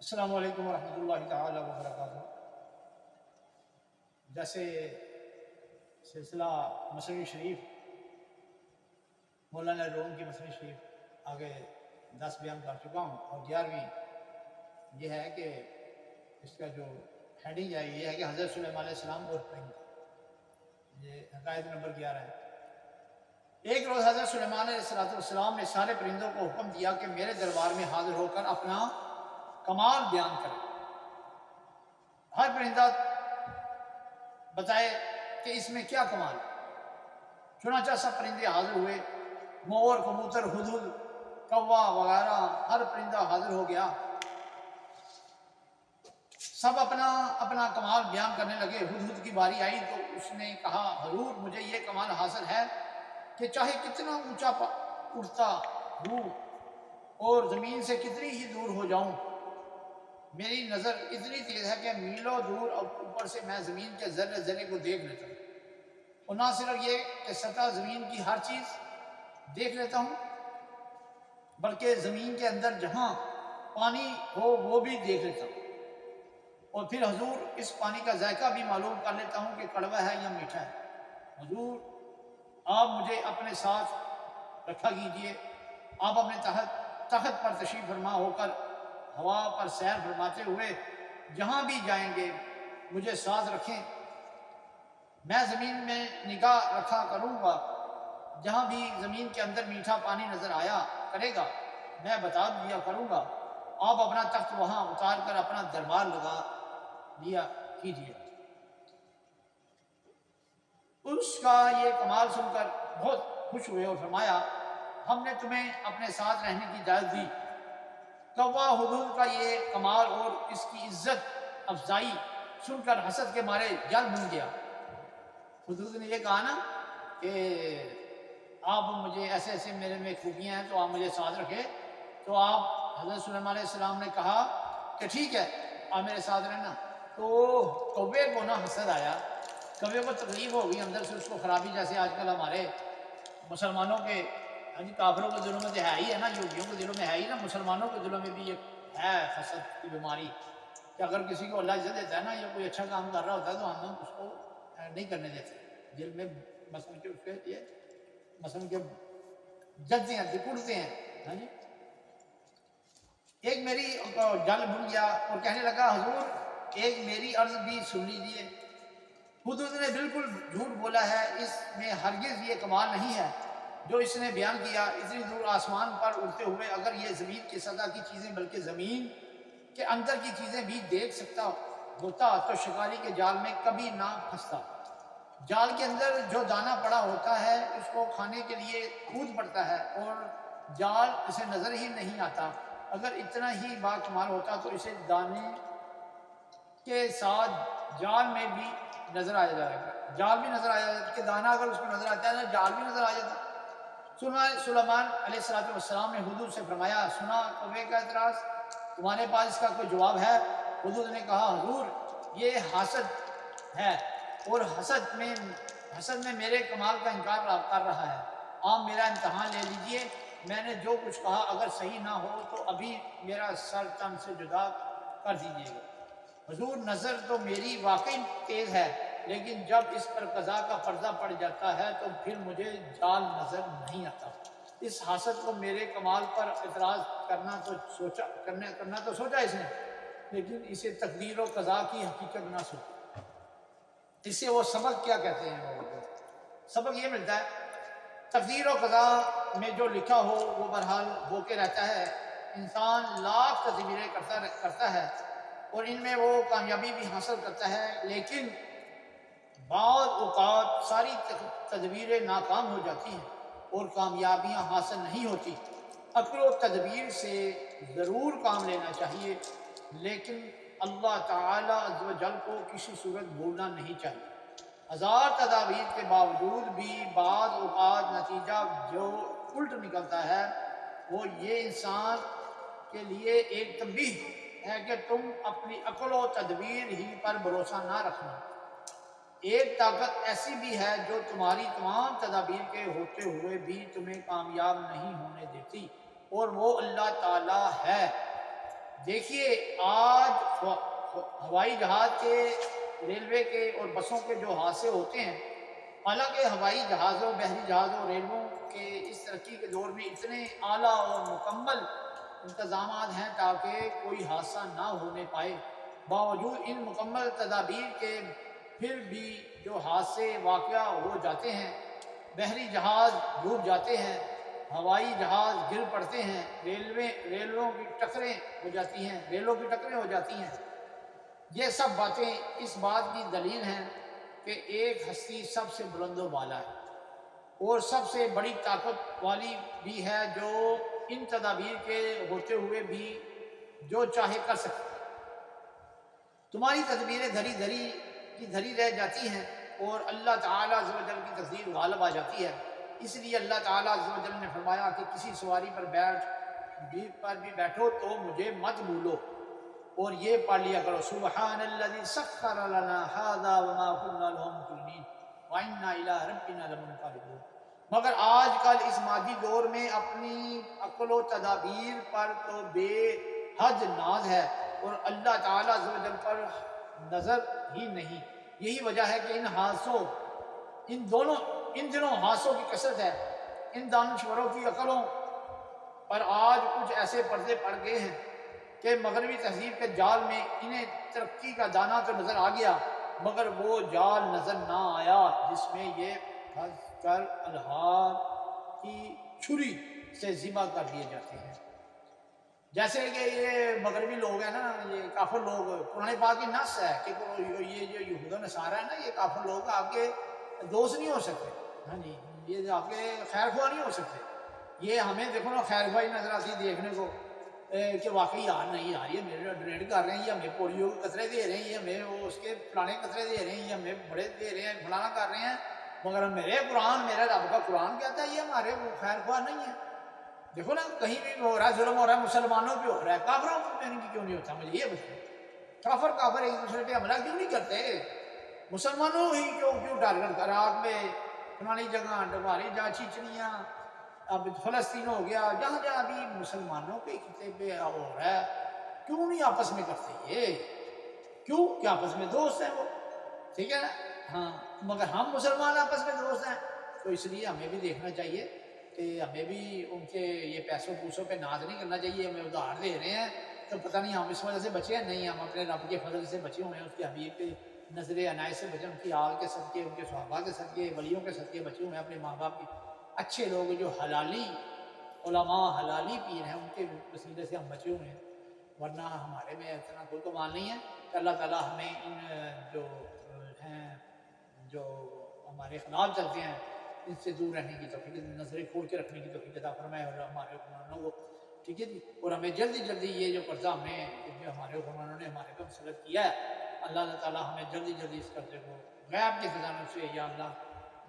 السلام علیکم ورحمۃ اللہ تعالی وبرکاتہ۔ جیسے سلسلہ مثنوی شریف، مولانا روم کی مثنوی شریف آگے 10 بیان کر چکا ہوں، اور 11ویں یہ ہے کہ اس کا جو ہیڈنگ ہے یہ ہے کہ حضرت سلیمان علیہ السلام اور پرندے، یہ عقائد نمبر 11 ہے۔ ایک روز حضرت سلیمان علیہ السلام نے سارے پرندوں کو حکم دیا کہ میرے دربار میں حاضر ہو کر اپنا کمال بیان کریں۔ ہر پرندہ بتائے کہ اس میں کیا کمال ہے۔ چنانچہ سب پرندے حاضر ہوئے، مور، کبوتر، ہدہد، کوا وغیرہ ہر پرندہ حاضر ہو گیا۔ سب اپنا اپنا کمال بیان کرنے لگے۔ ہدہد کی باری آئی تو اس نے کہا، حضور مجھے یہ کمال حاصل ہے کہ چاہے کتنا اونچا اٹھتا ہوں اور زمین سے کتنی ہی دور ہو جاؤں، میری نظر اتنی تیز ہے کہ میلوں دور اور اوپر سے میں زمین کے ذرے ذرے کو دیکھ لیتا ہوں، اور نہ صرف یہ کہ سطح زمین کی ہر چیز دیکھ لیتا ہوں بلکہ زمین کے اندر جہاں پانی ہو وہ بھی دیکھ لیتا ہوں، اور پھر حضور اس پانی کا ذائقہ بھی معلوم کر لیتا ہوں کہ کڑوا ہے یا میٹھا ہے۔ حضور آپ مجھے اپنے ساتھ رکھا کیجیے، آپ اپنے تخت پر تشریف فرما ہو کر ہوا پر سیر فرماتے ہوئے جہاں بھی جائیں گے مجھے ساتھ رکھیں۔ میں زمین میں نگاہ رکھا کروں گا، جہاں بھی زمین کے اندر میٹھا پانی نظر آیا کرے گا میں بتا دیا کروں گا، آپ اپنا تخت وہاں اتار کر اپنا دربار لگا دیا کیجیے۔ اس کا یہ کمال سن کر بہت خوش ہوئے اور فرمایا، ہم نے تمہیں اپنے ساتھ رہنے کی اجازت دی۔ کوا ہدہد کا یہ کمال اور اس کی عزت افزائی سن کر حسد کے مارے جل بھن گیا۔ ہدہد نے یہ کہا نا کہ آپ مجھے ایسے ایسے میرے میں خوبیاں ہیں تو آپ مجھے ساتھ رکھے، تو آپ حضرت سلیمان علیہ السلام نے کہا کہ ٹھیک ہے آپ میرے ساتھ رہنا۔ تو کوے کو نا حسد آیا، کوے کو تکلیف ہو گئی اندر سے، اس کو خرابی، جیسے آج کل ہمارے مسلمانوں کے کافروں کے دلوں میں تو ہے ہی ہے نا، یہودیوں کے دلوں میں ہے ہی نا، مسلمانوں کے دلوں میں بھی یہ ہے حسد کی بیماری کہ اگر کسی کو اللہ عزت دیتا ہے نا یا کوئی اچھا کام کر رہا ہوتا ہے تو ہم اس کو نہیں کرنے دیتے، دل میں مثلا کہ اس کے یہ مثلا کہ جلتے ہیں، دکڑتے ہیں۔ ہاں جی، ایک میری جل بھن گیا اور کہنے لگا، حضور ایک میری عرض بھی سن لیجیے۔ ہدہد نے بالکل جھوٹ بولا ہے، اس میں ہرگز یہ کمال نہیں ہے جو اس نے بیان کیا۔ اتنی دور آسمان پر اڑتے ہوئے اگر یہ زمین کی سطح کی چیزیں بلکہ زمین کے اندر کی چیزیں بھی دیکھ سکتا ہوتا تو شکاری کے جال میں کبھی نہ پھنستا۔ جال کے اندر جو دانہ پڑا ہوتا ہے اس کو کھانے کے لیے کود پڑتا ہے اور جال اسے نظر ہی نہیں آتا۔ اگر اتنا ہی باکمال ہوتا تو اسے دانے کے ساتھ جال میں بھی نظر آ جائے گا، جال بھی نظر آ جاتا کہ دانہ اگر اس میں نظر آتا ہے نا جال بھی نظر آ جاتا۔ سلیمان علیہ السلام نے ہدہد سے فرمایا، سنا کوے کا اعتراض، تمہارے پاس اس کا کوئی جواب ہے؟ ہدہد نے کہا، حضور یہ حسد ہے اور حسد میں میرے کمال کا انکار کر رہا ہے، آپ میرا امتحان لے لیجئے، میں نے جو کچھ کہا اگر صحیح نہ ہو تو ابھی میرا سر تن سے جدا کر دیجیے گا۔ حضور نظر تو میری واقعی تیز ہے، لیکن جب اس پر قضا کا پردہ پڑ جاتا ہے تو پھر مجھے جال نظر نہیں آتا۔ اس حسد کو میرے کمال پر اعتراض کرنا تو سوچا اس نے، لیکن اسے تقدیر و قضا کی حقیقت نہ سوچا۔ اس سے وہ سبق کیا کہتے ہیں، وہ سبق یہ ملتا ہے تقدیر و قضا میں جو لکھا ہو وہ بہرحال ہو کے رہتا ہے۔ انسان لاکھ تدبیریں کرتا ہے اور ان میں وہ کامیابی بھی حاصل کرتا ہے، لیکن بعض اوقات ساری تدبیریں ناکام ہو جاتی ہیں اور کامیابیاں حاصل نہیں ہوتی۔ عقل و تدبیر سے ضرور کام لینا چاہیے، لیکن اللہ تعالی عز و جل کو کسی صورت بھولنا نہیں چاہیے۔ ہزار تدابیر کے باوجود بھی بعض اوقات نتیجہ جو الٹ نکلتا ہے وہ یہ انسان کے لیے ایک تنبیہ ہے کہ تم اپنی عقل و تدبیر ہی پر بھروسہ نہ رکھنا۔ ایک طاقت ایسی بھی ہے جو تمہاری تمام تدابیر کے ہوتے ہوئے بھی تمہیں کامیاب نہیں ہونے دیتی، اور وہ اللہ تعالی ہے۔ دیکھیے آج ہوائی جہاز کے، ریلوے کے اور بسوں کے جو حادثے ہوتے ہیں، حالانکہ ہوائی جہازوں، بحری جہازوں، ریلووں کے اس ترقی کے دور میں اتنے اعلیٰ اور مکمل انتظامات ہیں تاکہ کوئی حادثہ نہ ہونے پائے، باوجود ان مکمل تدابیر کے پھر بھی جو حادثے واقع ہو جاتے ہیں، بحری جہاز ڈوب جاتے ہیں، ہوائی جہاز گر پڑتے ہیں، ریلوں کی ٹکریں ہو جاتی ہیں، یہ سب باتیں اس بات کی دلیل ہیں کہ ایک ہستی سب سے بلند و بالا ہے اور سب سے بڑی طاقت والی بھی ہے، جو ان تدابیر کے ہوتے ہوئے بھی جو چاہے کر سکتی ہے۔ تمہاری تدبیریں دھری رہ جاتی ہیں اور اللہ تعالیٰ عز و جل کی تقدیر غالب آ جاتی ہے۔ اس لیے اللہ تعالیٰ عز و جل نے فرمایا کہ کسی سواری پر بھی بیٹھو تو مجھے مت بھولو، اور یہ پڑھ لیا کرو سبحان الذی سخر لنا ھذا وما كنا له مقرنین وإنا إلی ربنا لمنقلبون۔ مگر آج کل اس مادی دور میں اپنی عقل و تدابیر پر تو بے حد ناز ہے اور اللہ تعالیٰ عز و جل پر نظر ہی نہیں۔ یہی وجہ ہے کہ ان دنوں حادثوں کی کثرت ہے۔ ان دانشوروں کی عقلوں پر آج کچھ ایسے پردے پڑ گئے ہیں کہ مغربی تہذیب کے جال میں انہیں ترقی کا دانہ تو نظر آ گیا، مگر وہ جال نظر نہ آیا جس میں یہ پھنس کر الہار کی چھری سے ذبح کر دیے جاتے ہیں۔ جیسے کہ یہ مغربی لوگ ہیں نا، یہ کافر لوگ، قرآن پاک کی نص ہے کہ یہ جو یہود و نصارہ ہے نا، یہ کافر لوگ آپ کے دوست نہیں ہو سکتے، ہاں جی، یہ آپ کے خیر خواہ نہیں ہو سکتے۔ یہ ہمیں دیکھو نا خیر خواہی نظر آتی دیکھنے کو کہ واقعی یار نہیں یار یہ میرے ڈونیٹ کر رہے ہیں، یہ ہمیں پولیو کے قطرے دے رہے ہیں، یہ ہمیں اس کے فلانے قطرے دے رہے ہیں، یہ ہمیں بڑے دے رہے ہیں، فلانا کر رہے ہیں، مگر میرے رب کا قرآن کہتا ہے یہ ہمارے خیر خواہ نہیں ہے۔ دیکھو نا کہیں بھی ہو رہا ہے ظلم، ہو رہا ہے مسلمانوں پہ ہو رہا ہے، کافروں پہ کیوں نہیں ہوتا؟ مجھے یہ بتائیں، کافر ایک دوسرے پہ حملہ کیوں نہیں کرتے؟ مسلمانوں ہی کیوں ٹارگٹ کر رہا آپ میں فلانی جگہ ڈباری جہاں چچنیاں، اب فلسطین ہو گیا، جہاں جہاں بھی مسلمانوں کے خطے پہ ہو رہا ہے، کیوں نہیں آپس میں کرتے یہ؟ کیوں کہ آپس میں دوست ہیں وہ، ٹھیک ہے نا؟ ہاں، مگر ہم مسلمان آپس میں دوست ہیں، تو اس لیے ہمیں بھی دیکھنا چاہیے کہ ہمیں بھی ان کے یہ پیسوں پوسوں پہ ناز نہیں کرنا چاہیے۔ ہمیں ادھار دے رہے ہیں تو پتہ نہیں ہم اس وجہ سے بچے ہیں، نہیں، ہم اپنے رب کے فضل سے بچے ہوئے ہیں، اس کے حبیب کے نظر عنایت سے بچے، ان کی آل کے صدقے، ان کے صحابہ کے صدقے، ولیوں کے صدقے بچے ہوئے ہیں، اپنے ماں باپ کے اچھے لوگ جو حلالی علماء، حلالی پیر ہیں، ان کے وسیلے سے ہم بچے ہوئے ہیں، ورنہ ہمارے میں اتنا کوئی کمال نہیں ہے کہ اللہ تعالیٰ ہمیں ان جو ہیں جو ہمارے خلاف چلتے ہیں ان سے دور رہنے کی توفیق، نظریں کھول کے رکھنے کی توفیق عطا فرمائے، اور ہمارے حکمرانوں کو، ٹھیک ہے جی، اور ہمیں جلدی یہ جو قرضہ جو ہمارے حکمرانوں نے ہمارے کو مسلط کیا ہے، اللہ تعالیٰ ہمیں جلدی اس قرضے کو غیب کے خزانوں سے، یا اللہ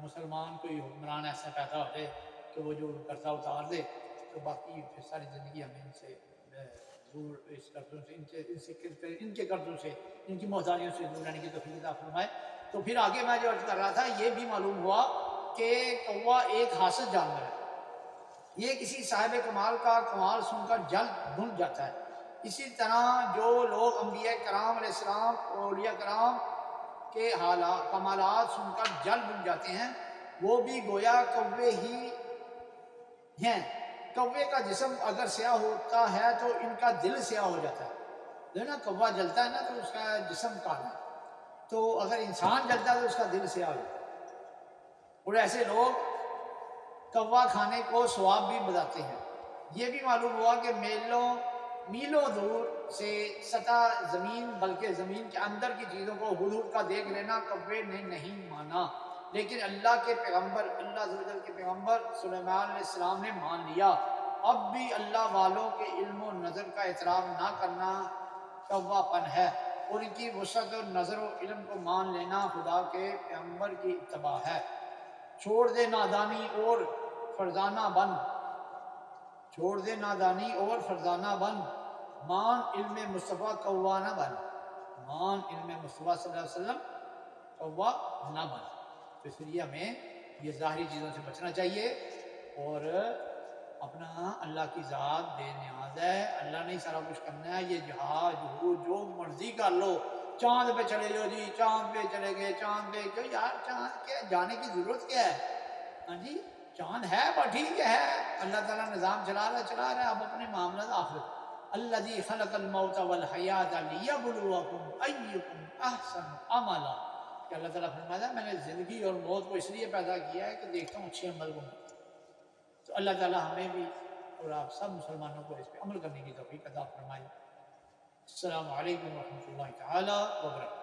مسلمان کوئی حکمران ایسا پیدا ہو جائے کہ وہ جو قرضہ اتار دے، تو باقی پھر ساری زندگی ہمیں ان سے دور، اس قرضوں سے، ان کے قرضوں سے، ان کی محتاجیوں سے دور رہنے کی توفیق عطا فرمائے۔ تو پھر آگے میں جو عرض کر رہا تھا، یہ بھی معلوم ہوا کہ کوا ایک حاسد جانور ہے، یہ کسی صاحب کمال کا کمال سن کر جلد بھول جاتا ہے۔ اسی طرح جو لوگ انبیاء کرام علیہ السلام اور اولیاء کرام کے کمالات سن کر جلد بھول جاتے ہیں، وہ بھی گویا کوے ہی ہیں۔ کوے کا جسم اگر سیاہ ہوتا ہے تو ان کا دل سیاہ ہو جاتا ہے، جو ہے نا کوا جلتا ہے نا تو اس کا جسم کالا ہے، تو اگر انسان جلتا ہے تو اس کا دل سیاہ ہو جاتا ہے۔ اور ایسے لوگ کوا کھانے کو ثواب بھی بتاتے ہیں۔ یہ بھی معلوم ہوا کہ میلوں دور سے سطح زمین، بلکہ زمین کے اندر کی چیزوں کو حدود کا دیکھ لینا کوے نے نہیں مانا، لیکن اللہ کے پیغمبر، اللہ عز و جل کے پیغمبر سلیمان علیہ السلام نے مان لیا۔ اب بھی اللہ والوں کے علم و نظر کا اعتراف نہ کرنا کوا پن ہے، اور ان کی وسعت اور نظر و علم کو مان لینا خدا کے پیغمبر کی اتباع ہے۔ چھوڑ دے نادانی اور فرزانہ بن، چھوڑ دے نادانی اور فرزانہ بن، مان علم مصطفیٰ کوا نہ بن، مان علم مصطفیٰ صلی اللہ علیہ وسلم کوا نہ بن۔ تو اس لیے ہمیں یہ ظاہری چیزوں سے بچنا چاہیے، اور اپنا اللہ کی ذات بے نیاز ہے، اللہ نے ہی سارا کچھ کرنا ہے. یہ جہاز جو مرضی کر لو، چاند پہ چلے جاؤ جی، چاند پہ چلے گئے، چاند پہ کیوں یار، چاند کیا جانے کی ضرورت کیا ہے؟ ہاں جی چاند ہے پر ٹھیک ہے، اللہ تعالیٰ نظام چلا رہا ہے. اب اپنے معاملات آخر الذی خلق الموت والحیات لیبلوکم ایکم احسن عملا، کہ اللہ تعالیٰ فرماتا ہے میں نے زندگی اور موت کو اس لیے پیدا کیا ہے کہ دیکھتا ہوں اچھے عمل کو. تو اللہ تعالیٰ ہمیں بھی اور آپ سب مسلمانوں کو اس پہ عمل کرنے کی توفیق عطا فرمائے. السلام علیکم ورحمۃ اللہ تعالیٰ وبرکاتہ.